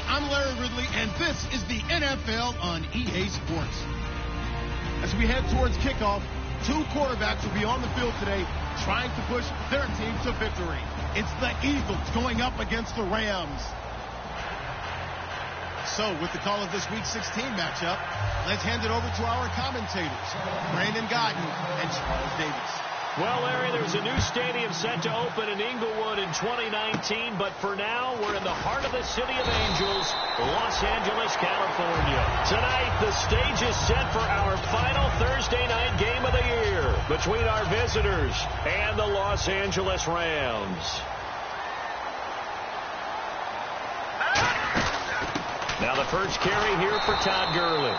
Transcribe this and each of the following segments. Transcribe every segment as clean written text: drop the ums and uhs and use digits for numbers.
I'm Larry Ridley, and this is the NFL on EA Sports. As we head towards kickoff, two quarterbacks will be on the field today trying to push their team to victory. It's the Eagles going up against the Rams. So, with the call of this Week 16 matchup, let's hand it over to our commentators, Brandon Godden and Charles Davis. Well, Larry, there's a new stadium set to open in Inglewood in 2019, but for now, we're in the heart of the City of Angels, Los Angeles, California. Tonight, the stage is set for our final Thursday night game of the year between our visitors and the Los Angeles Rams. Now the first carry here for Todd Gurley.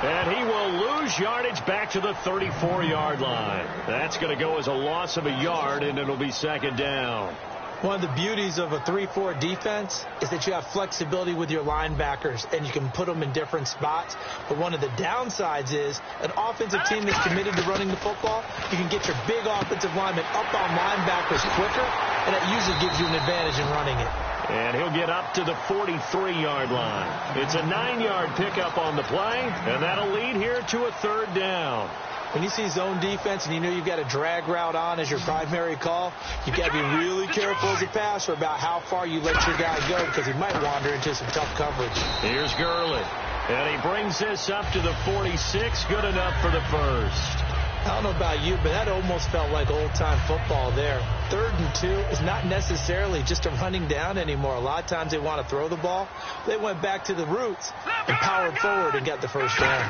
And he will lose yardage back to the 34-yard line. That's going to go as a loss of a yard, and it'll be second down. One of the beauties of a 3-4 defense is that you have flexibility with your linebackers, and you can put them in different spots. But one of the downsides is an offensive team that's committed to running the football, you can get your big offensive linemen up on linebackers quicker, and that usually gives you an advantage in running it. And he'll get up to the 43-yard line. It's a 9-yard pickup on the play, and that'll lead here to a third down. When you see zone defense and you know you've got a drag route on as your primary call, you've got to be really careful as a passer about how far you let your guy go because he might wander into some tough coverage. Here's Gurley, and he brings this up to the 46. Good enough for the first. I don't know about you, but that almost felt like old-time football there. 3rd and 2 is not necessarily just a running down anymore. A lot of times they want to throw the ball. They went back to the roots and powered forward and got the first down.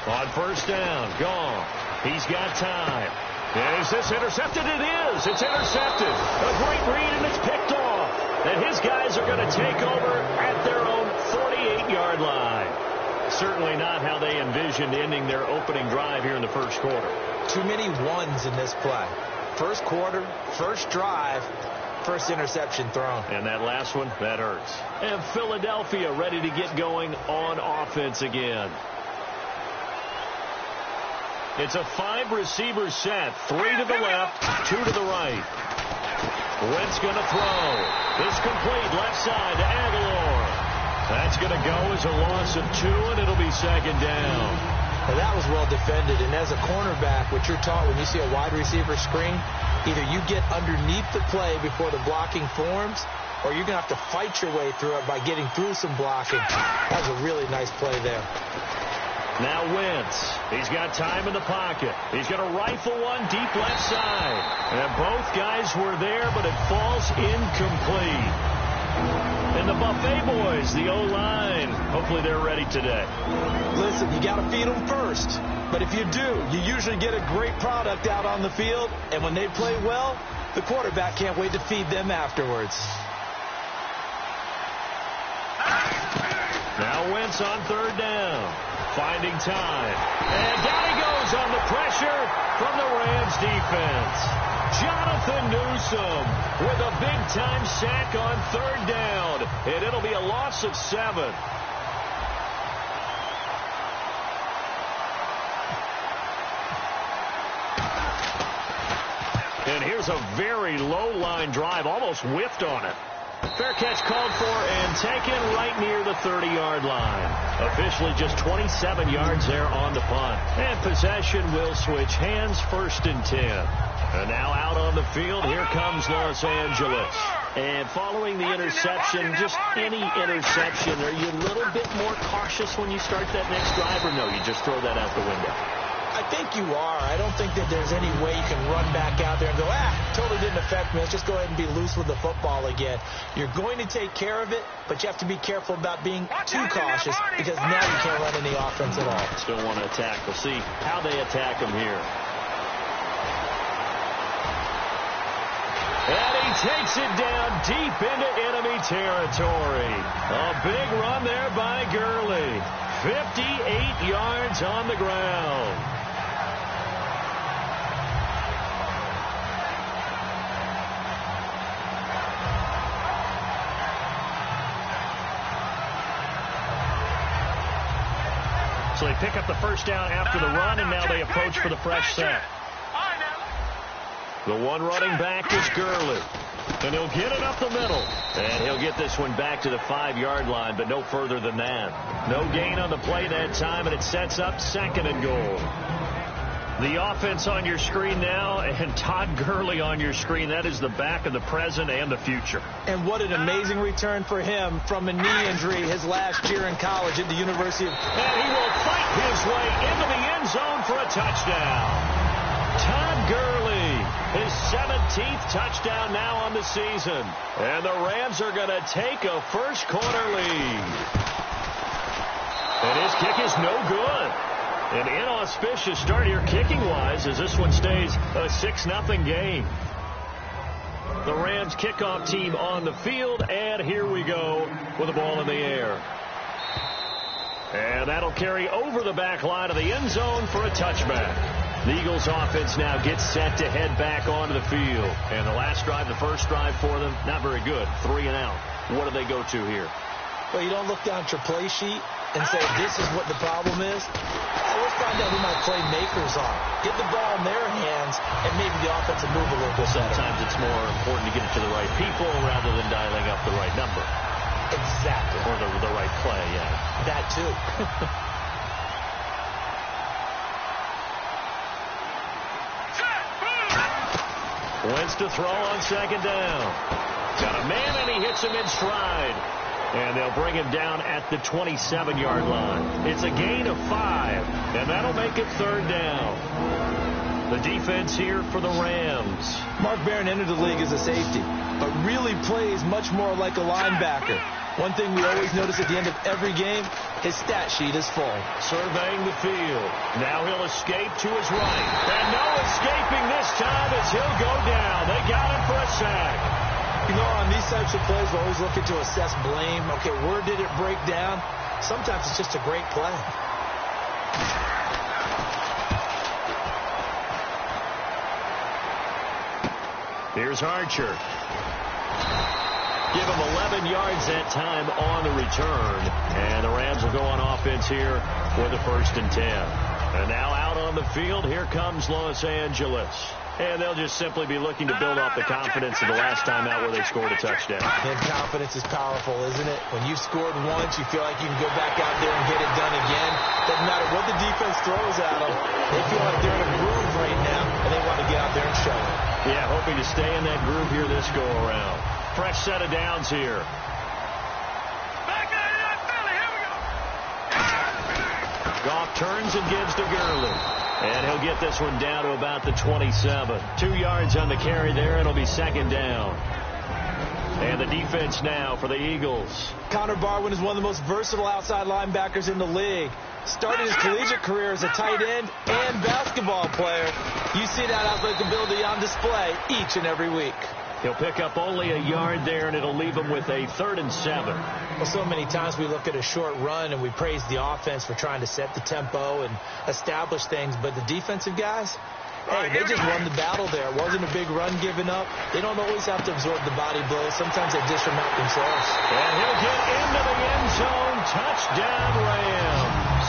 On first down, gone. He's got time. And is this intercepted? It is. It's intercepted. A great read, and it's picked off. And his guys are going to take over at their own 48-yard line. Certainly not how they envisioned ending their opening drive here in the first quarter. Too many ones in this play. First quarter, first drive, first interception thrown. And that last one, that hurts. And Philadelphia ready to get going on offense again. It's a 5-receiver set. 3 to the left, 2 to the right. Wentz going to throw. It's complete left side to Aguilar. That's going to go as a loss of 2, and it'll be second down. Well, that was well defended, and as a cornerback, what you're taught when you see a wide receiver screen, either you get underneath the play before the blocking forms, or you're going to have to fight your way through it by getting through some blocking. That was a really nice play there. Now Wentz. He's got time in the pocket. He's going to rifle one deep left side. And both guys were there, but it falls incomplete. And the Buffet boys, the O-line, hopefully they're ready today. Listen, you got to feed them first. But if you do, you usually get a great product out on the field. And when they play well, the quarterback can't wait to feed them afterwards. Now Wentz on third down. Finding time. And down he goes on the pressure from the Rams defense. Jonathan Newsom with a big-time sack on third down. And it'll be a loss of 7. And here's a very low-line drive. Almost whiffed on it. Fair catch called for and taken right near the 30-yard line. Officially just 27 yards there on the punt. And possession will switch hands, 1st and 10. And now out on the field, here comes Los Angeles. And following the interception, just any interception, are you a little bit more cautious when you start that next drive, or no, you just throw that out the window? I think you are. I don't think that there's any way you can run back out there and go, totally didn't affect me. Let's just go ahead and be loose with the football again. You're going to take care of it, but you have to be careful about being too cautious because now you can't run any offense at all. Still want to attack. We'll see how they attack them here. And he takes it down deep into enemy territory. A big run there by Gurley. 58 yards on the ground. So they pick up the first down after the run, and now they approach for the fresh set. The one running back is Gurley. And he'll get it up the middle. And he'll get this one back to the 5-yard line, but no further than that. No gain on the play that time, and it sets up 2nd and goal. The offense on your screen now, and Todd Gurley on your screen. That is the back of the present and the future. And what an amazing return for him from a knee injury his last year in college at the University of... And he will fight his way into the end zone for a touchdown. Todd Gurley, his 17th touchdown now on the season. And the Rams are going to take a first-quarter lead. And his kick is no good. An inauspicious start here kicking-wise as this one stays a 6-0 game. The Rams kickoff team on the field, and here we go with the ball in the air. And that'll carry over the back line of the end zone for a touchback. The Eagles offense now gets set to head back onto the field. And the last drive, the first drive for them, not very good. 3 and out. What do they go to here? Well, you don't look down at your play sheet and say, this is what the problem is. Let's find out who my playmakers are. Get the ball in their hands, and maybe the offense will move a little bit better. Sometimes it's more important to get it to the right people rather than dialing up the right number. Exactly. Or the right play, yeah. That, too. Wentz to throw on 2nd down. Got a man, and he hits him in stride. And they'll bring him down at the 27-yard line. It's a gain of 5, and that'll make it 3rd down. The defense here for the Rams. Mark Barron entered the league as a safety, but really plays much more like a linebacker. One thing we always notice at the end of every game, his stat sheet is full. Surveying the field. Now he'll escape to his right. And no escaping this time as he'll go down. They got him for a sack. You know, on these types of plays, we're always looking to assess blame. Okay, where did it break down? Sometimes it's just a great play. Here's Archer. Give him 11 yards that time on the return. And the Rams will go on offense here with a 1st and 10. And now out on the field, here comes Los Angeles. And they'll just simply be looking to build off the confidence of the last time out where they scored a touchdown. And confidence is powerful, isn't it? When you've scored once, you feel like you can go back out there and get it done again. Doesn't matter what the defense throws at them. They feel like they're in a groove right now, and they want to get out there and show it. Yeah, hoping to stay in that groove here this go-around. Fresh set of downs here. Goff turns and gives to Gurley. And he'll get this one down to about the 27. 2 yards on the carry there. It'll be 2nd down. And the defense now for the Eagles. Connor Barwin is one of the most versatile outside linebackers in the league. Started his collegiate career as a tight end and basketball player. You see that athletic ability on display each and every week. He'll pick up only a yard there, and it'll leave him with a 3rd and 7. Well, so many times we look at a short run and we praise the offense for trying to set the tempo and establish things, but the defensive guys, hey, they just won the battle there. It wasn't a big run given up. They don't always have to absorb the body blows. Sometimes they dish them out themselves. And he'll get into the end zone. Touchdown, Rams.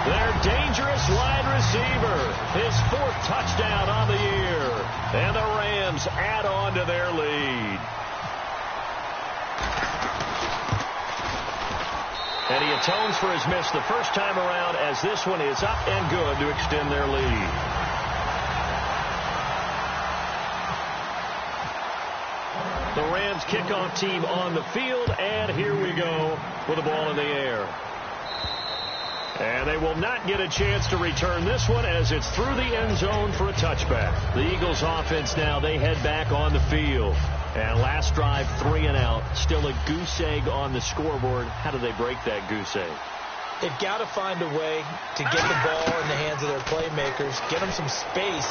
Their dangerous wide receiver. His 4th touchdown on the year. And the Rams add on to their lead. And he atones for his miss the first time around as this one is up and good to extend their lead. The Rams kickoff team on the field, and here we go with the ball in the air. And they will not get a chance to return this one as it's through the end zone for a touchback. The Eagles offense now, they head back on the field. And last drive, 3 and out. Still a goose egg on the scoreboard. How do they break that goose egg? They've got to find a way to get the ball in the hands of their playmakers, get them some space,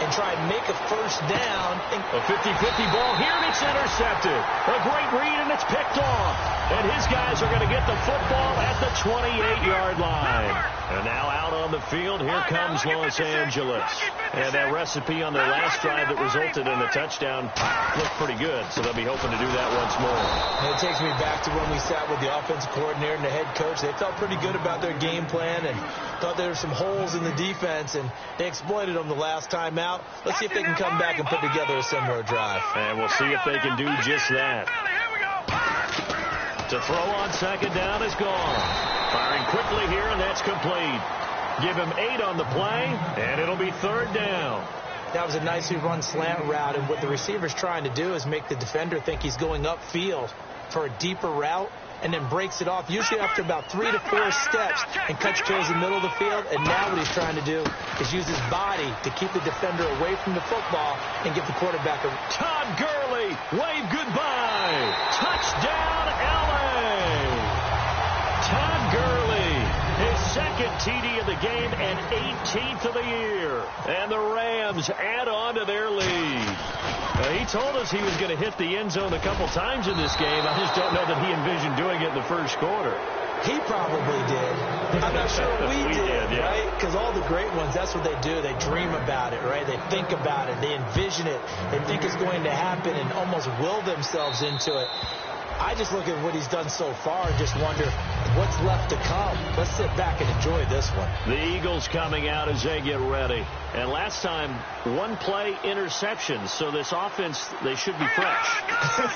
and try and make a first down. A 50-50 ball here, and it's intercepted. A great read, and it's picked off. And his guys are going to get the football at the 28-yard line. And now out on the field, here comes Los Angeles. And that recipe on their last drive that resulted in a touchdown looked pretty good, so they'll be hoping to do that once more. And it takes me back to when we sat with the offensive coordinator and the head coach. They felt pretty good good about their game plan and thought there were some holes in the defense, and they exploited them the last time out. Let's see if they can come back and put together a similar drive. And we'll see if they can do just that. To throw on second down is gone. Firing quickly here, and that's complete. Give him 8 on the play, and it'll be third down. That was a nicely run slant route, and what the receiver's trying to do is make the defender think he's going upfield for a deeper route, and then breaks it off, usually after about 3 to 4 steps, and cuts towards the middle of the field. And now what he's trying to do is use his body to keep the defender away from the football and give the quarterback a... Todd Gurley, wave goodbye. Touchdown, LA. Todd Gurley, his second TD of the game and 18th of the year. And the Rams add on to their lead. He told us he was going to hit the end zone a couple times in this game. I just don't know that he envisioned doing it in the first quarter. He probably did. I'm not sure we did, yeah. Right? Because all the great ones, that's what they do. They dream about it, right? They think about it. They envision it. They think it's going to happen and almost will themselves into it. I just look at what he's done so far and just wonder what's left to come. Let's sit back and enjoy this one. The Eagles coming out as they get ready. And last time, 1-play interceptions. So this offense, they should be fresh.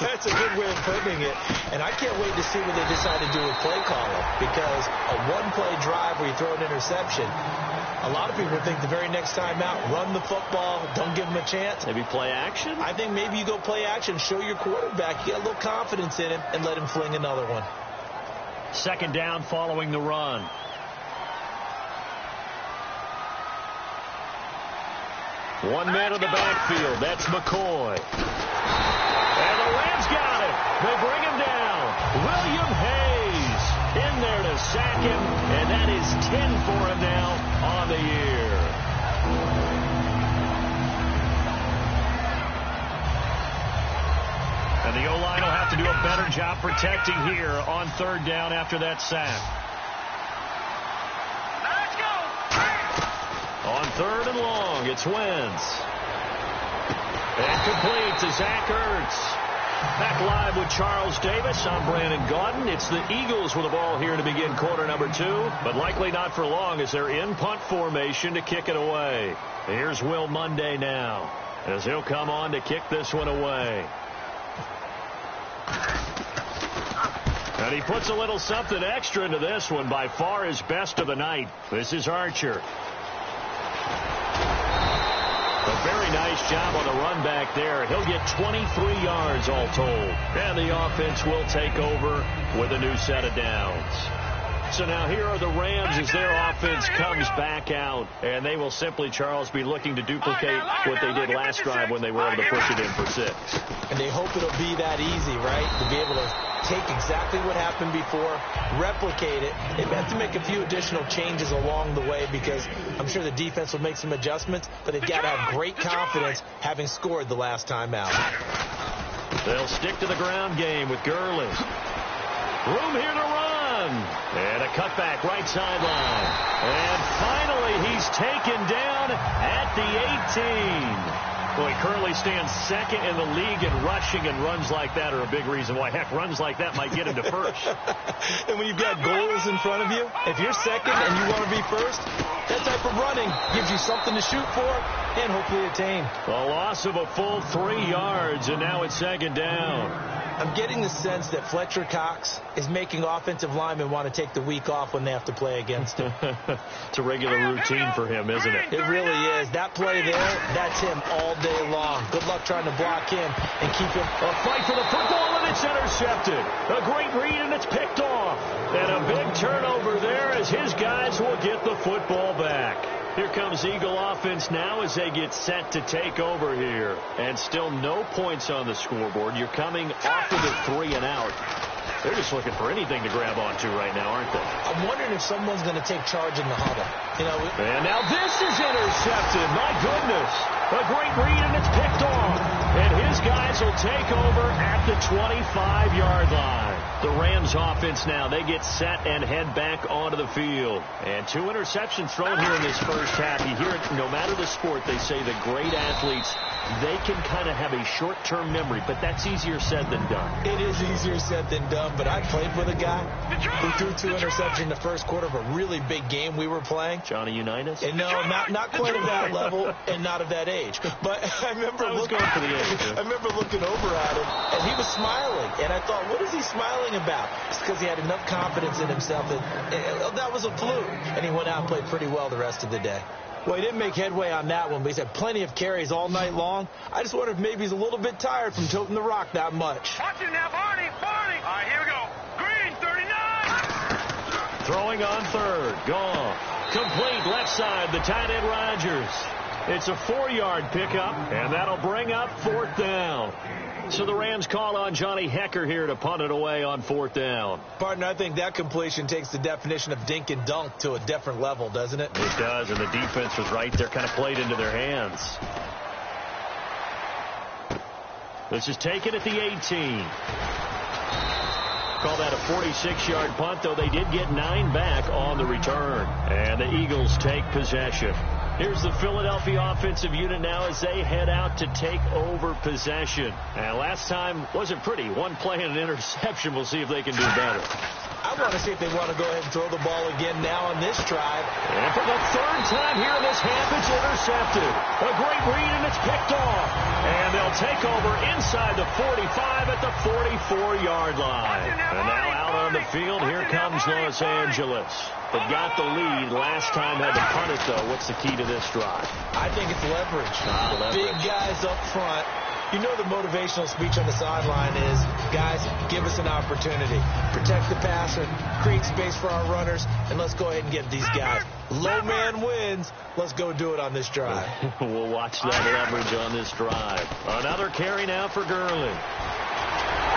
That's a good way of putting it. And I can't wait to see what they decide to do with play calling. Because a 1-play drive where you throw an interception, a lot of people think the very next time out, run the football, don't give them a chance. Maybe play action? I think maybe you go play action, show your quarterback, you got a little confidence in him, and let him fling another one. Second down following the run. One man in the backfield. That's McCoy. And the Rams got it. They bring him down. William Hayes in there to sack him, and that is 10 for him now on the year. And the O-line will have to do a better job protecting here on third down after that sack. Let's go. On third and long, it's Wentz. And complete to Zach Ertz. Back live with Charles Davis. I'm Brandon Gaudin. It's the Eagles with the ball here to begin quarter number 2, but likely not for long as they're in punt formation to kick it away. Here's Will Munday now as he'll come on to kick this one away. And he puts a little something extra into this one, by far his best of the night. This is Archer. A very nice job on the run back there. He'll get 23 yards all told. And the offense will take over with a new set of downs. So now here are the Rams as their offense comes back out. And they will simply, Charles, be looking to duplicate what they did last drive when they were able to push it in for 6. And they hope it'll be that easy, right? To be able to take exactly what happened before, replicate it. They have to make a few additional changes along the way because I'm sure the defense will make some adjustments, but they've got to have great confidence having scored the last time out. They'll stick to the ground game with Gurley. Room here to run. And a cutback right sideline. And finally he's taken down at the 18. Boy, Gurley stands second in the league in rushing, and runs like that are a big reason why. Heck, runs like that might get him to first. And when you've got goals in front of you, if you're second and you want to be first, that type of running gives you something to shoot for and hopefully attain. A loss of a full 3 yards, and now it's second down. I'm getting the sense that Fletcher Cox is making offensive linemen want to take the week off when they have to play against him. It's a regular routine for him, isn't it? It really is. That play there, that's him all day long. Good luck trying to block him and keep him. A fight for the football, and it's intercepted. A great read, and it's picked off. And a big turnover there as his guys will get the football back. Here comes Eagle offense now as they get set to take over here. And still no points on the scoreboard. You're coming off of the 3 and out. They're just looking for anything to grab onto right now, aren't they? I'm wondering if someone's going to take charge in the huddle. You know, and now this is intercepted. My goodness. A great read, and it's picked off. And his guys will take over at the 25-yard line. The Rams offense now, they get set and head back onto the field. And 2 interceptions thrown here in this first half. You hear it, no matter the sport, they say the great athletes, they can kind of have a short-term memory, but that's easier said than done. It is easier said than done, but I played with a guy who threw 2 interceptions in the first quarter of a really big game we were playing. Johnny Unitas? And no, not quite at that level and not of that age. But I remember looking over at him, and he was smiling. And I thought, what is he smiling about? It's because he had enough confidence in himself that was a fluke. And he went out and played pretty well the rest of the day. Well, he didn't make headway on that one, but he's had plenty of carries all night long. I just wonder if maybe he's a little bit tired from toting the rock that much. Watch it now, Barney. All right, here we go. Green, 39. Throwing on third. Gone. Complete left side, the tight end Rodgers. It's a 4-yard pickup, and that'll bring up 4th down. So the Rams call on Johnny Hecker here to punt it away on 4th down. Partner, I think that completion takes the definition of dink and dunk to a different level, doesn't it? It does, and the defense was right there, kind of played into their hands. This is taken at the 18. Call that a 46-yard punt, though they did get 9 back on the return. And the Eagles take possession. Here's the Philadelphia offensive unit now as they head out to take over possession. And last time wasn't pretty. 1 play and an interception. We'll see if they can do better. I want to see if they want to go ahead and throw the ball again now on this drive. And for the 3rd time here in this half, it's intercepted. A great read, and it's picked off. And they'll take over inside the 45 at the 44-yard line. And now out on the field, here comes Los Angeles. But got the lead. Last time had to punt it, though. What's the key to this drive? I think it's leverage. Big guys up front. You know the motivational speech on the sideline is, guys, give us an opportunity. Protect the passer, create space for our runners, and let's go ahead and get these guys. Low man wins. Let's go do it on this drive. We'll watch that leverage on this drive. Another carry now for Gurley.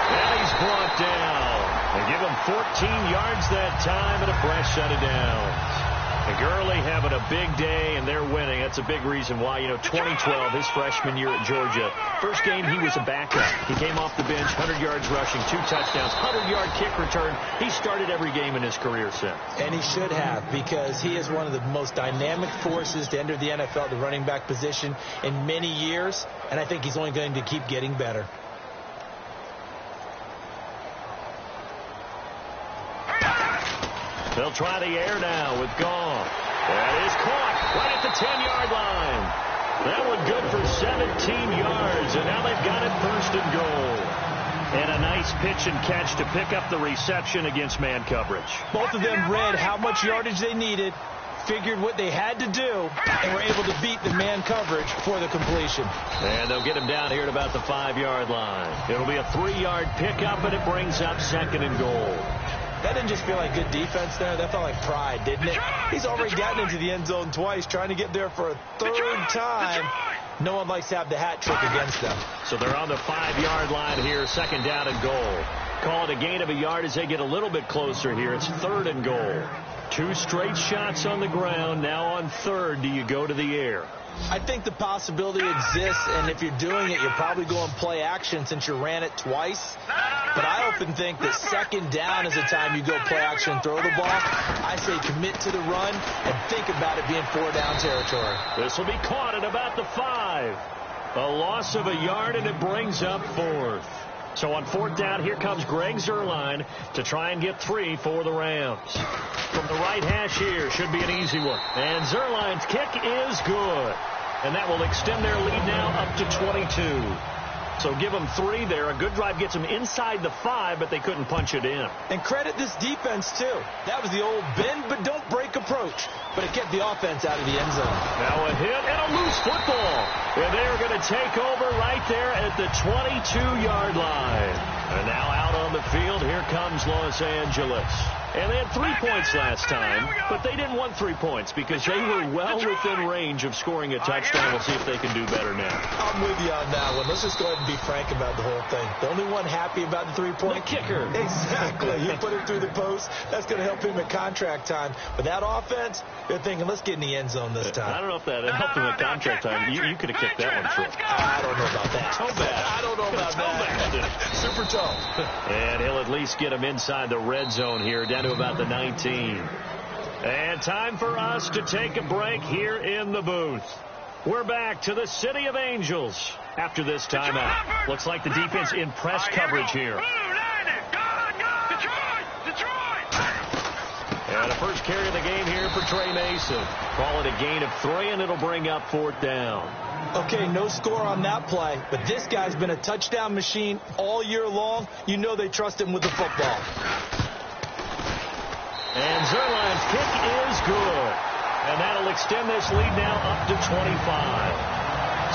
And he's brought down. They give him 14 yards that time and a fresh set of downs. And Gurley having a big day, and they're winning. That's a big reason why. 2012, his freshman year at Georgia, first game he was a backup. He came off the bench, 100 yards rushing, 2 touchdowns, 100-yard kick return. He started every game in his career since. And he should have, because he is one of the most dynamic forces to enter the NFL, the running back position, in many years. And I think he's only going to keep getting better. They'll try the air now with Gone. That is caught right at the 10-yard line. That one good for 17 yards, and now they've got it 1st and goal. And a nice pitch and catch to pick up the reception against man coverage. Both of them read how much yardage they needed, figured what they had to do, and were able to beat the man coverage for the completion. And they'll get him down here at about the 5-yard line. It'll be a 3-yard pickup, and it brings up 2nd and goal. That didn't just feel like good defense there. That felt like pride, didn't it? He's already gotten into the end zone twice, trying to get there for a 3rd time. No one likes to have the hat trick against them. So they're on the 5-yard line here, 2nd down and goal. Call it a gain of a yard as they get a little bit closer here. It's 3rd and goal. 2 straight shots on the ground. Now on 3rd, do you go to the air? I think the possibility exists, and if you're doing it, you're probably going play action since you ran it twice. But I often think that 2nd down is the time you go play action and throw the ball. I say commit to the run and think about it being 4-down territory. This will be caught at about the 5. A loss of a yard, and it brings up 4th. So on 4th down, here comes Greg Zuerlein to try and get 3 for the Rams. From the right hash here, should be an easy one. And Zuerlein's kick is good. And that will extend their lead now up to 22. So give them 3 there. A good drive gets them inside the 5, but they couldn't punch it in. And credit this defense, too. That was the old bend but don't break approach. But it kept the offense out of the end zone. Now a hit and a loose football. And they're going to take over right there at the 22-yard line. And now out on the field, here comes Los Angeles. And they had 3 points last time, but they didn't want 3 points because they were well within range of scoring a touchdown. We'll see if they can do better now. I'm with you on that one. Let's just go ahead and be frank about the whole thing. The only one happy about the 3-point kicker. Exactly. You put it through the post. That's going to help him at contract time. But that offense, They're thinking, let's get in the end zone this time. I don't know if that helped in the contract time. You could have kicked that one short. I don't know about that. Toe bash. I don't know about that. Super toe. And he'll at least get him inside the red zone here, down to about the 19. And time for us to take a break here in the booth. We're back to the City of Angels after this timeout. Looks like the defense in press coverage here. And the first carry of the game here for Trey Mason. Call it a gain of 3, and it'll bring up 4th down. Okay, no score on that play, but this guy's been a touchdown machine all year long. You know they trust him with the football. And Zerline's kick is good. And that'll extend this lead now up to 25.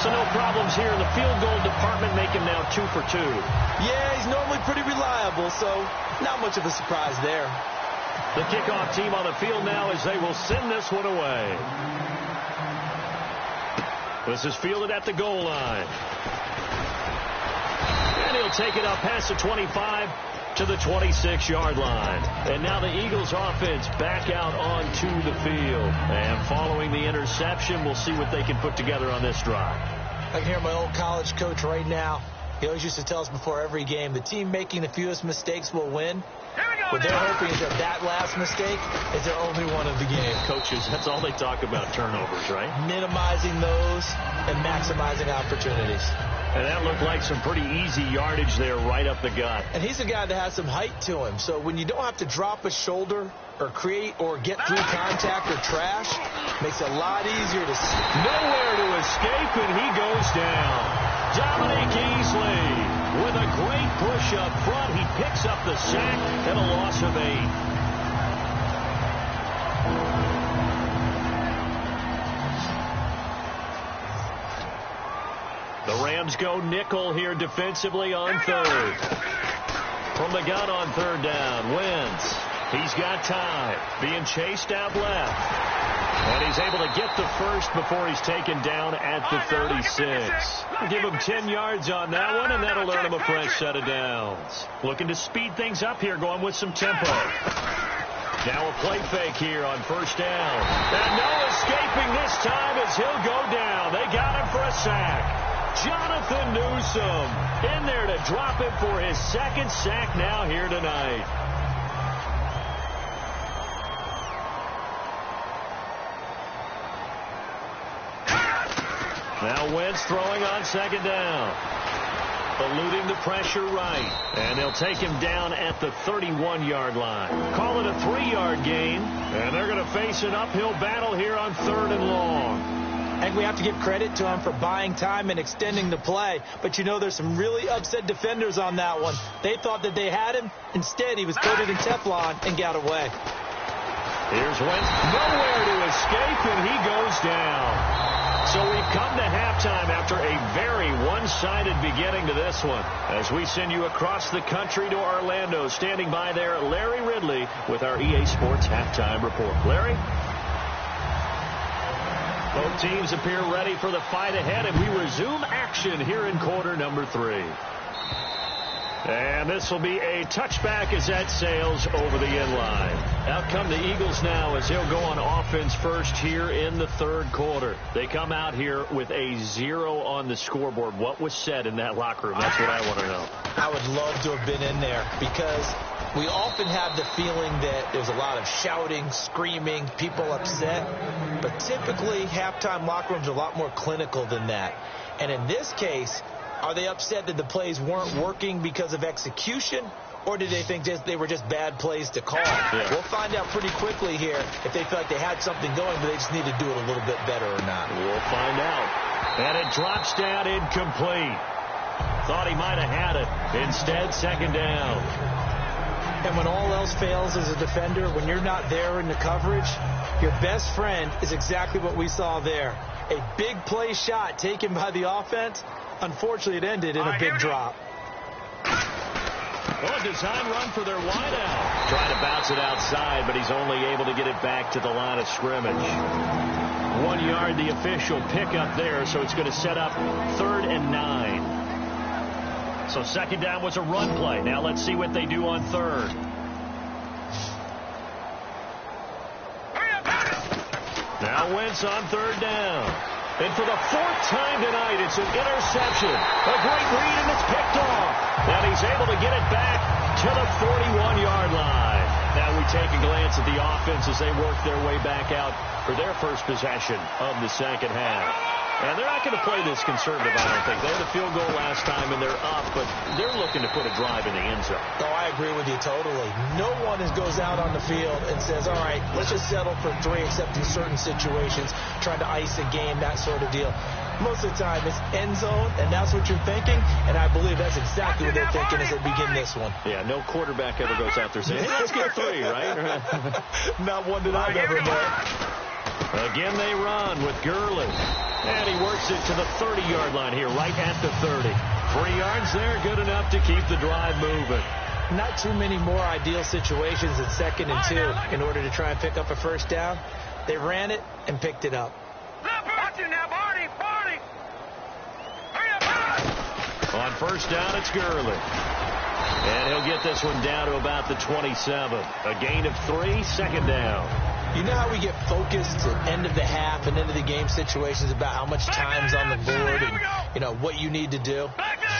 So no problems here in the field goal department, make him now 2 for 2. Yeah, he's normally pretty reliable, so not much of a surprise there. The kickoff team on the field now as they will send this one away. This is fielded at the goal line. And he'll take it up past the 25 to the 26-yard line. And now the Eagles offense back out onto the field. And following the interception, we'll see what they can put together on this drive. I can hear my old college coach right now. He always used to tell us before every game, the team making the fewest mistakes will win. What they're hoping is that last mistake is their only one of the game. Coaches, that's all they talk about, turnovers, right? Minimizing those and maximizing opportunities. And that looked like some pretty easy yardage there right up the gut. And he's a guy that has some height to him. So when you don't have to drop a shoulder or create or get through contact or trash, makes it a lot easier to see. Nowhere to escape, and he goes down. Dominic Easley with a great push up front. He picks up the sack and a loss of 8. The Rams go nickel here defensively on 3rd. From the gun on 3rd down, Wentz. He's got time. Being chased out left. And he's able to get the first before he's taken down at the 36. Give him 10 yards on that one, and that'll earn him a fresh set of downs. Looking to speed things up here, going with some tempo. Now a play fake here on 1st down. And no escaping this time as he'll go down. They got him for a sack. Jonathan Newsom in there to drop him for his 2nd sack now here tonight. Now Wentz throwing on 2nd down. Eluding the pressure right. And they'll take him down at the 31-yard line. Call it a 3-yard gain. And they're going to face an uphill battle here on 3rd and long. I think we have to give credit to him for buying time and extending the play. But, you know, there's some really upset defenders on that one. They thought that they had him. Instead, he was coated in Teflon and got away. Here's Wentz. Nowhere to escape, and he goes down. So we've come to halftime after a very one-sided beginning to this one. As we send you across the country to Orlando, standing by there, Larry Ridley with our EA Sports Halftime Report. Larry? Both teams appear ready for the fight ahead, and we resume action here in quarter number 3. And this will be a touchback as that sails over the end line. Out come the Eagles now as they'll go on offense first here in the 3rd quarter. They come out here with a 0 on the scoreboard. What was said in that locker room? That's what I want to know. I would love to have been in there because we often have the feeling that there's a lot of shouting, screaming, people upset. But typically, halftime locker rooms are a lot more clinical than that. And in this case, are they upset that the plays weren't working because of execution, or did they think they were just bad plays to call? Yeah. We'll find out pretty quickly here if they feel like they had something going, but they just need to do it a little bit better or not. We'll find out. And it drops down incomplete. Thought he might have had it. Instead, 2nd down. And when all else fails as a defender, when you're not there in the coverage, your best friend is exactly what we saw there. A big play shot taken by the offense. Unfortunately, it ended in a big drop. Well, a design run for their wideout. Trying to bounce it outside, but he's only able to get it back to the line of scrimmage. 1 yard, the official pickup there, so it's going to set up 3rd and 9. So 2nd down was a run play. Now let's see what they do on 3rd. Now Wentz on third down. And for the fourth time tonight, it's an interception. A great read, and it's picked off. And he's able to get it back to the 41-yard line. Now we take a glance at the offense as they work their way back out for their first possession of the second half. And they're not going to play this conservative, I don't think. They had a field goal last time, and they're up, but they're looking to put a drive in the end zone. Oh, I agree with you totally. No one goes out on the field and says, all right, let's just settle for 3, except in certain situations, trying to ice a game, that sort of deal. Most of the time, it's end zone, and that's what you're thinking, and I believe that's exactly what they're thinking as they begin this one. Yeah, no quarterback ever goes out there saying, hey, let's get 3, right? Not one that I've ever met. Again, they run with Gurley. And he works it to the 30-yard line here, right at the 30. 3 yards there, good enough to keep the drive moving. Not too many more ideal situations at 2nd and 2 in order to try and pick up a first down. They ran it and picked it up. On first down, it's Gurley. And he'll get this one down to about the 27. A gain of 3, second down. You know how we get focused at end of the half and end of the game situations about how much time's on the board and, you know, what you need to do?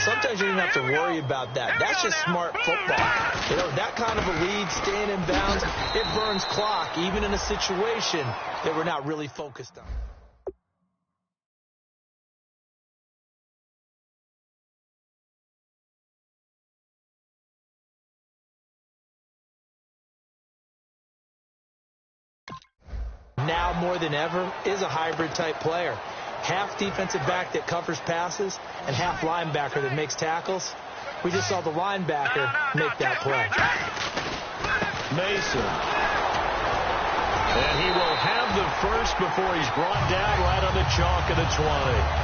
Sometimes you don't have to worry about that. That's just smart football. You know, that kind of a lead, staying in bounds, it burns clock, even in a situation that we're not really focused on. Now more than ever is a hybrid type player. Half defensive back that covers passes and half linebacker that makes tackles. We just saw the linebacker make that play. Mason. And he will have the first before he's brought down right on the chalk of the 20.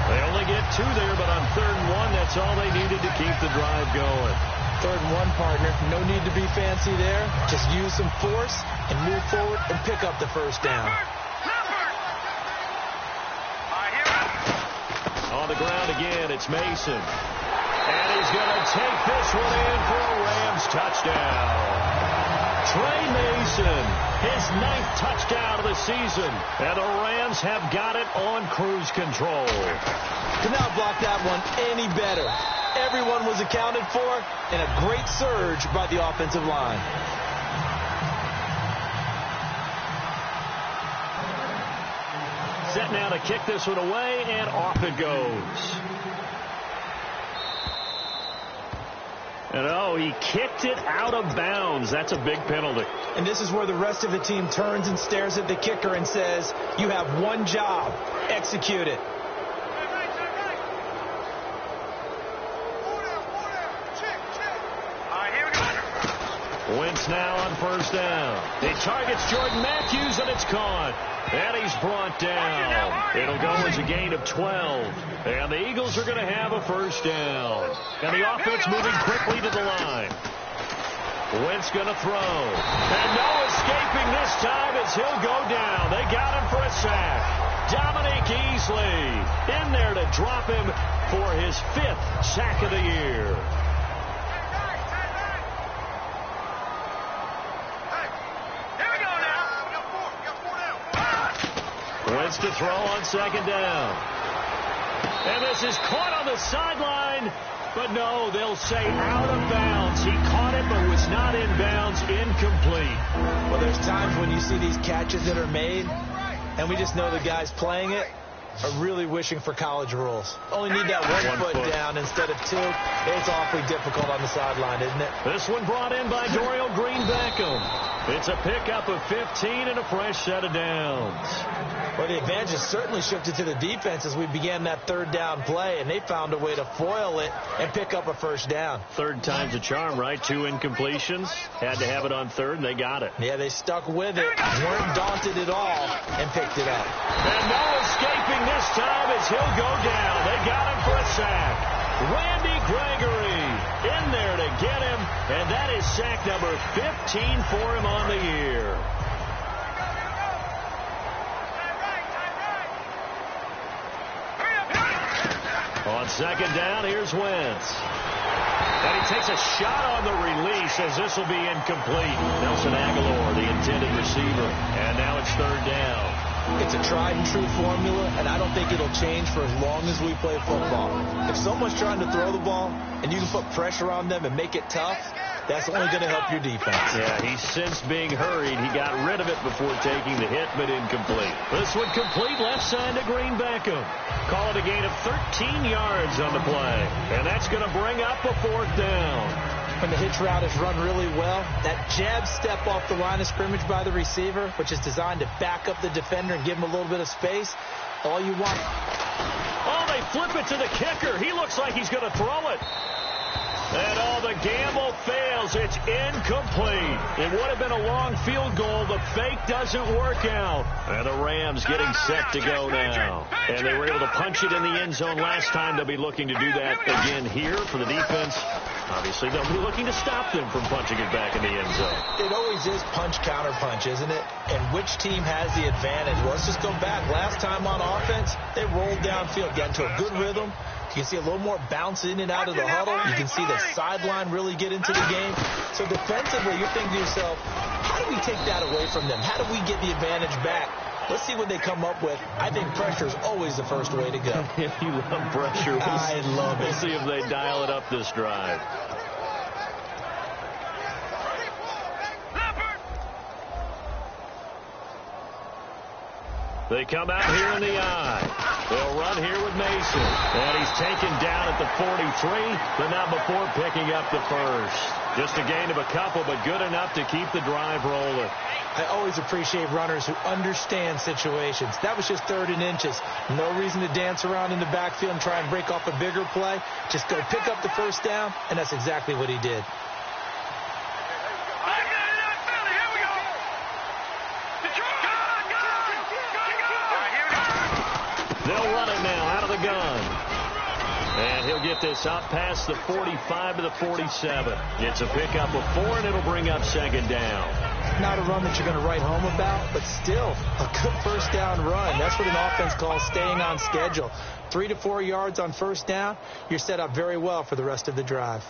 They only get 2 there, but on 3rd and 1, that's all they needed to keep the drive going. 3rd and 1, partner. No need to be fancy there. Just use some force and move forward and pick up the first down. On the ground again, it's Mason. And he's going to take this one in for a Rams touchdown. Trey Mason, his 9th touchdown of the season. And the Rams have got it on cruise control. Could not block that one any better. Everyone was accounted for, and a great surge by the offensive line. Set now to kick this one away, and off it goes. And oh, he kicked it out of bounds. That's a big penalty. And this is where the rest of the team turns and stares at the kicker and says, you have one job, execute it. Wentz now on first down. He targets Jordan Matthews, and it's caught. And he's brought down. It'll go as a gain of 12. And the Eagles are going to have a first down. And the offense moving quickly to the line. Wentz going to throw. And no escaping this time as he'll go down. They got him for a sack. Dominique Easley in there to drop him for his 5th sack of the year. Wentz to throw on second down. And this is caught on the sideline. But no, they'll say out of bounds. He caught it but was not in bounds. Incomplete. Well, there's times when you see these catches that are made, and we just know the guys playing it are really wishing for college rules. Only need that one foot down instead of 2. It's awfully difficult on the sideline, isn't it? This one brought in by Dorial Green-Beckham. It's a pickup of 15 and a fresh set of downs. Well, the advantage has certainly shifted to the defense as we began that 3rd down play, and they found a way to foil it and pick up a first down. 3rd time's a charm, right? 2 incompletions. Had to have it on 3rd, and they got it. Yeah, they stuck with it, weren't daunted at all, and picked it up. And no escaping this time as he'll go down. They got him for a sack. Randy Gregory in there to get him, and that is sack number 15 for him on the year. On second down, here's Wentz. And he takes a shot on the release as this will be incomplete. Nelson Aguilar, the intended receiver. And now it's 3rd down. It's a tried and true formula, and I don't think it'll change for as long as we play football. If someone's trying to throw the ball and you can put pressure on them and make it tough, that's only going to help your defense. Yeah, he's since being hurried. He got rid of it before taking the hit, but incomplete. This one complete left side to Green Beckham. Call it a gain of 13 yards on the play, and that's going to bring up a 4th down. When the hitch route is run really well, that jab step off the line of scrimmage by the receiver, which is designed to back up the defender and give him a little bit of space, all you want. Oh, they flip it to the kicker. He looks like he's going to throw it. And the gamble fails. It's incomplete. It would have been a long field goal. The fake doesn't work out. And the Rams getting set to go now. And they were able to punch it in the end zone last time. They'll be looking to do that again here for the defense. Obviously, they'll be looking to stop them from punching it back in the end zone. It always is punch-counter-punch, isn't it? And which team has the advantage? Well, let's just go back. Last time on offense, they rolled downfield, got into a good rhythm. You can see a little more bounce in and out of the huddle. You can see the sideline really get into the game. So defensively, you're thinking to yourself, how do we take that away from them? How do we get the advantage back? Let's see what they come up with. I think pressure is always the first way to go. You love pressure. I love it. We'll see if they dial it up this drive. They come out here in the eye. They'll run here with Mason. And he's taken down at the 43, but not before picking up the first. Just a gain of a couple, but good enough to keep the drive rolling. I always appreciate runners who understand situations. That was just 3rd and inches. No reason to dance around in the backfield and try and break off a bigger play. Just go pick up the first down, and that's exactly what he did. They'll run it now out of the gun. And he'll get this up past the 45 to the 47. It's a pickup of 4, and it'll bring up 2nd down. Not a run that you're going to write home about, but still a good first down run. That's what an offense calls staying on schedule. 3 to 4 yards on first down, you're set up very well for the rest of the drive.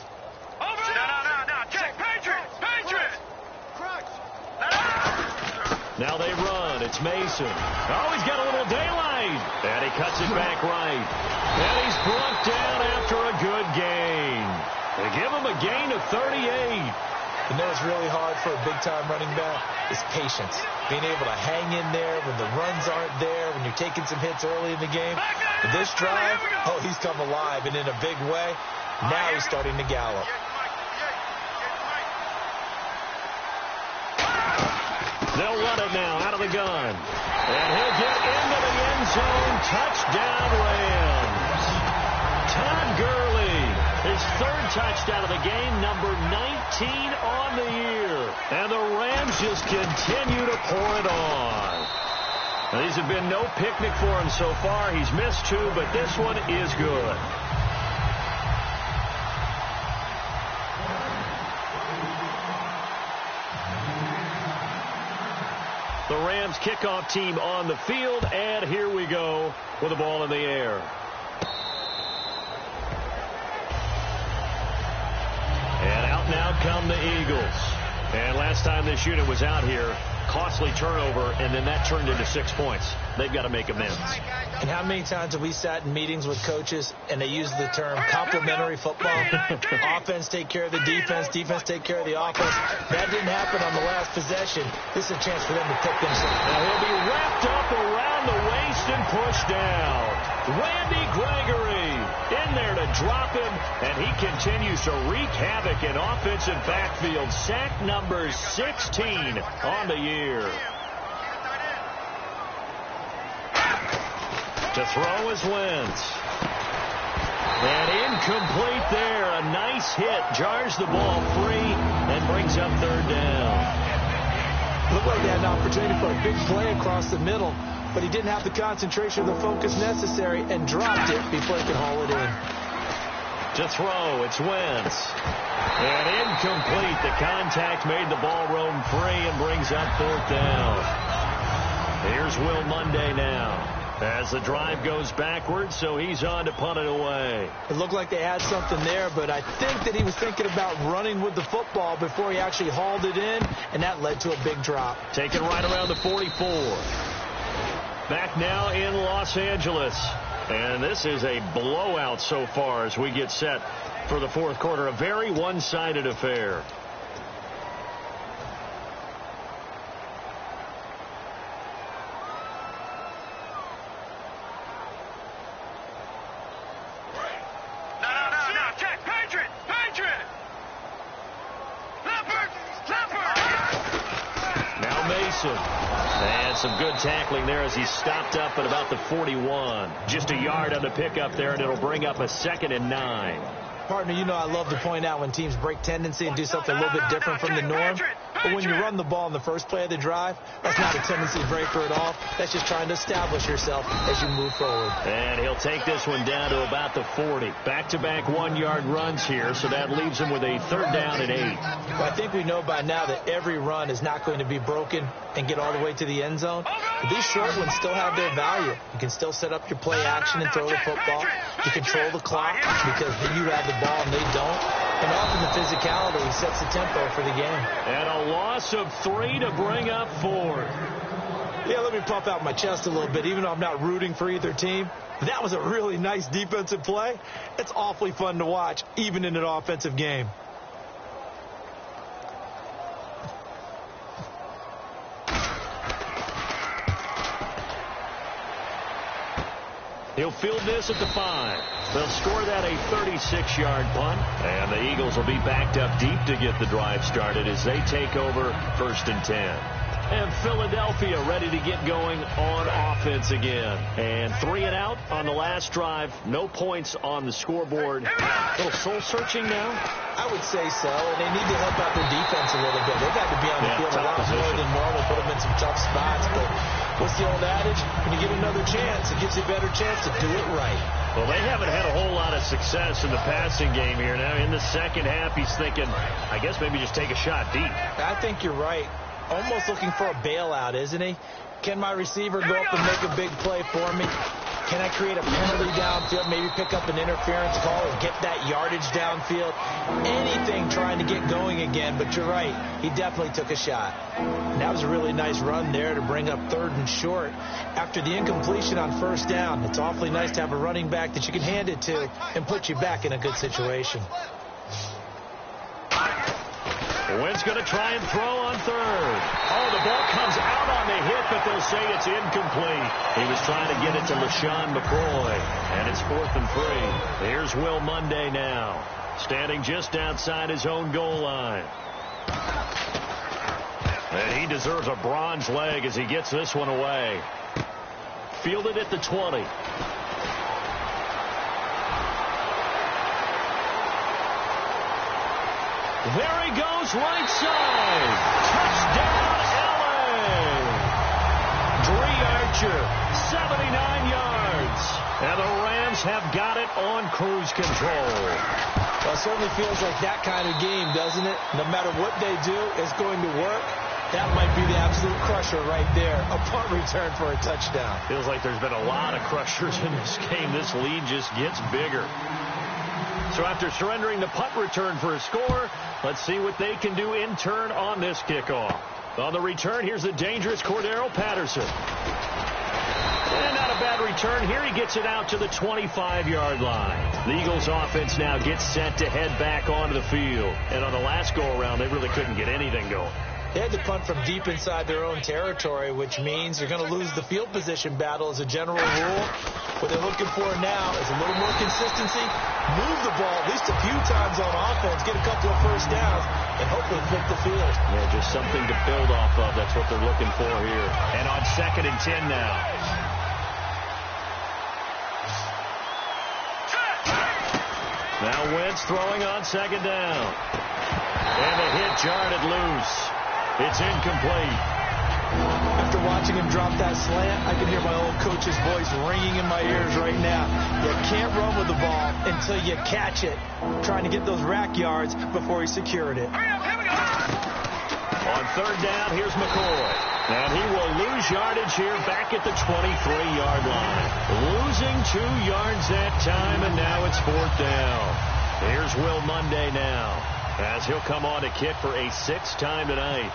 Now they run. It's Mason. Oh, he's got a little daylight. And he cuts it back right. And he's brought down after a good gain. They give him a gain of 38. You know it's really hard for a big-time running back is patience. Being able to hang in there when the runs aren't there, when you're taking some hits early in the game. But this drive, oh, he's come alive and in a big way. Now he's starting to gallop. They'll run it now out of the gun. And he'll get into the end zone. Touchdown, Rams. Todd Gurley, his 3rd touchdown of the game, number 19 on the year. And the Rams just continue to pour it on. Now, these have been no picnic for him so far. He's missed 2, but this one is good. The Rams kickoff team on the field, and here we go with the ball in the air. And out now come the Eagles. And last time this unit was out here, costly turnover, and then that turned into 6 points. They've got to make amends. And how many times have we sat in meetings with coaches and they use the term complementary football? Offense take care of the defense, defense take care of the offense. That didn't happen on the last possession. This is a chance for them to pick themselves. Now he'll be wrapped up around the waist and pushed down. Randy Gregory in there to drop him, and he continues to wreak havoc in offensive backfield. Sack number 16 on the year. To throw is Wentz. And incomplete there. A nice hit. Jars the ball free and brings up 3rd down. Looked like they had an opportunity for a big play across the middle, but he didn't have the concentration or the focus necessary and dropped it before he could haul it in. To throw, it's Wentz. And incomplete. The contact made the ball roam free and brings up 4th down. Here's Will Monday now as the drive goes backwards, so he's on to punt it away. It looked like they had something there, but I think that he was thinking about running with the football before he actually hauled it in, and that led to a big drop. Taken right around the 44. Back now in Los Angeles. And this is a blowout so far as we get set for the fourth quarter. A very one-sided affair. No, check. Patriot! Leopard! Now Mason. And some good tackling there as he stopped up at about the 41. Just a yard on the pickup there, and it'll bring up a 2nd and 9. Partner, you know I love to point out when teams break tendency and do something a little bit different from the norm. But when you run the ball in the first play of the drive, that's not a tendency breaker at all. That's just trying to establish yourself as you move forward. And he'll take this one down to about the 40. Back-to-back 1-yard runs here, so that leaves him with a 3rd down and 8. Well, I think we know by now that every run is not going to be broken and get all the way to the end zone. But these short ones still have their value. You can still set up your play action and throw the football. You control the clock because you have the ball and they don't. And often the physicality sets the tempo for the game. And a loss of 3 to bring up 4. Yeah, let me puff out my chest a little bit, even though I'm not rooting for either team. That was a really nice defensive play. It's awfully fun to watch, even in an offensive game. He'll field this at the 5. They'll score that a 36-yard punt. And the Eagles will be backed up deep to get the drive started as they take over 1st and 10. And Philadelphia ready to get going on offense again. And 3 and out on the last drive. No points on the scoreboard. A little soul-searching now? I would say so, and they need to help out their defense a little bit. They've had to be on the field a lot more than normal, put them in some tough spots. But what's the old adage? When you get another chance, it gives you a better chance to do it right. Well, they haven't had a whole lot of success in the passing game here. Now, in the second half, he's thinking, I guess maybe just take a shot deep. I think you're right. Almost looking for a bailout, isn't he? Can my receiver go up and make a big play for me? Can I create a penalty downfield, maybe pick up an interference call or get that yardage downfield? Anything trying to get going again, but you're right. He definitely took a shot. And that was a really nice run there to bring up 3rd and short. After the incompletion on 1st down, it's awfully nice to have a running back that you can hand it to and put you back in a good situation. Wentz going to try and throw on 3rd. Oh, the ball comes out on the hit, but they'll say it's incomplete. He was trying to get it to LaShawn McCoy, and it's 4th and 3. Here's Will Munday now, standing just outside his own goal line. And he deserves a bronze leg as he gets this one away. Fielded at the 20. There he goes, right side. Touchdown, L.A. Dree Archer, 79 yards. And the Rams have got it on cruise control. Well, it certainly feels like that kind of game, doesn't it? No matter what they do, it's going to work. That might be the absolute crusher right there. A punt return for a touchdown. Feels like there's been a lot of crushers in this game. This lead just gets bigger. So after surrendering the punt return for a score, let's see what they can do in turn on this kickoff. On the return, here's the dangerous Cordero Patterson. And not a bad return here. He gets it out to the 25-yard line. The Eagles offense now gets set to head back onto the field. And on the last go-around, they really couldn't get anything going. They had to punt from deep inside their own territory, which means you're going to lose the field position battle as a general rule. What they're looking for now is a little more consistency, move the ball at least a few times on offense, get a couple of 1st downs, and hopefully flip the field. Yeah, just something to build off of. That's what they're looking for here. And on 2nd and 10 now. Now Wentz throwing on 2nd down. And the hit jarred it loose. It's incomplete. After watching him drop that slant, I can hear my old coach's voice ringing in my ears right now. You can't run with the ball until you catch it. Trying to get those rack yards before he secured it. On 3rd down, here's McCoy. And he will lose yardage here back at the 23-yard line. Losing 2 yards that time, and now it's 4th down. Here's Will Munday now, as he'll come on to kick for a 6th time tonight.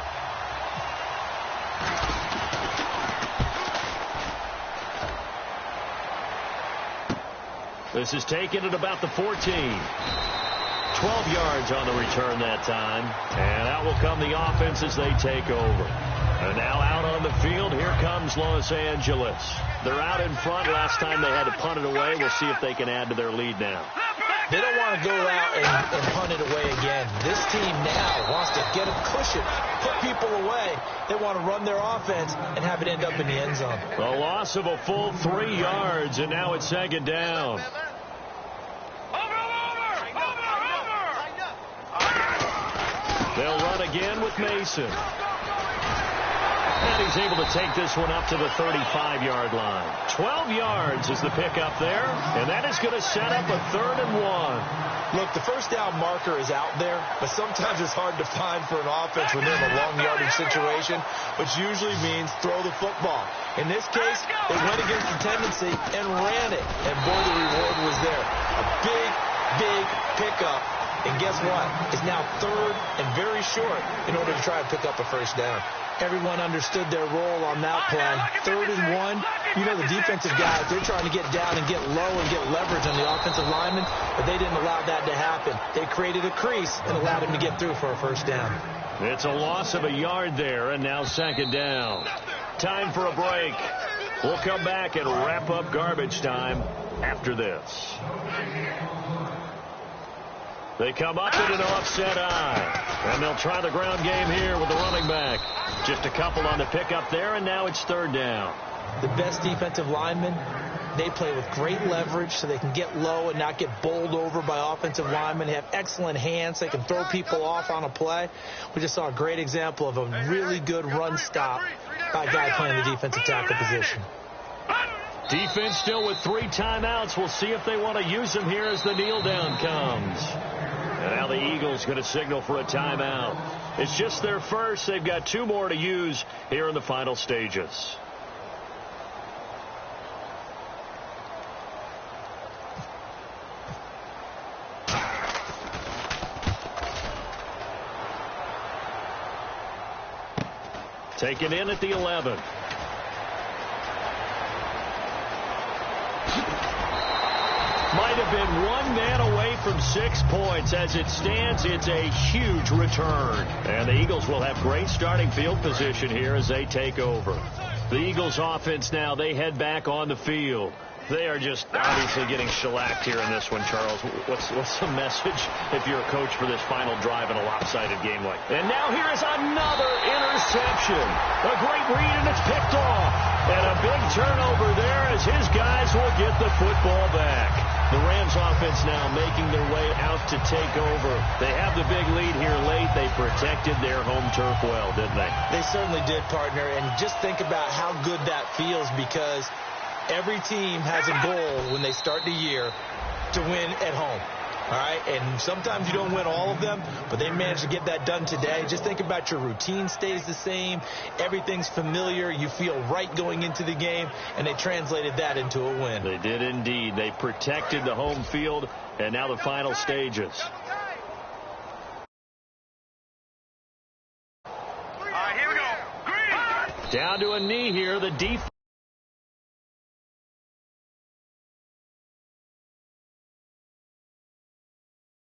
This is taken at about the 14. 12 yards on the return that time. And out will come the offense as they take over. And now out on the field, here comes Los Angeles. They're out in front. Last time they had to punt it away. We'll see if they can add to their lead now. They don't want to go out and punt it away again. This team now wants to get a cushion, put people away. They want to run their offense and have it end up in the end zone. A loss of a full 3 yards, and now it's second down. They'll run again with Mason. And he's able to take this one up to the 35-yard line. 12 yards is the pickup there, and that is going to set up a 3rd and 1. Look, the first down marker is out there, but sometimes it's hard to find for an offense when they're in a long yardage situation, which usually means throw the football. In this case, they went against the tendency and ran it, and boy, the reward was there. A big, big pickup. And guess what? It's now 3rd and very short in order to try and pick up a first down. Everyone understood their role on that play. 3rd and 1. You know the defensive guys, they're trying to get down and get low and get leverage on the offensive lineman, but they didn't allow that to happen. They created a crease and allowed him to get through for a first down. It's a loss of a yard there, and now second down. Time for a break. We'll come back and wrap up garbage time after this. They come up in an offset eye, and they'll try the ground game here with the running back. Just a couple on the pickup there, and now it's 3rd down. The best defensive linemen, they play with great leverage so they can get low and not get bowled over by offensive linemen. They have excellent hands. They can throw people off on a play. We just saw a great example of a really good run stop by a guy playing the defensive tackle position. Defense still with 3 timeouts. We'll see if they want to use them here as the kneel down comes. And now the Eagles going to signal for a timeout. It's just their first. They've got 2 more to use here in the final stages. Taken in at the 11. Might have been 1 man away from 6 points. As it stands, it's a huge return. And the Eagles will have great starting field position here as they take over. The Eagles offense now, they head back on the field. They are just obviously getting shellacked here in this one, Charles. What's the message if you're a coach for this final drive in a lopsided game like that? And now here is another interception. A great read, and it's picked off. And a big turnover there as his guys will get the football back. The Rams offense now making their way out to take over. They have the big lead here late. They protected their home turf well, didn't they? They certainly did, partner. And just think about how good that feels, because every team has a goal when they start the year to win at home. All right, and sometimes you don't win all of them, but they managed to get that done today. Just think about your routine stays the same. Everything's familiar. You feel right going into the game, and they translated that into a win. They did indeed. They protected the home field, and now the final stages. Here we go. Green. Down to a knee here. The defense.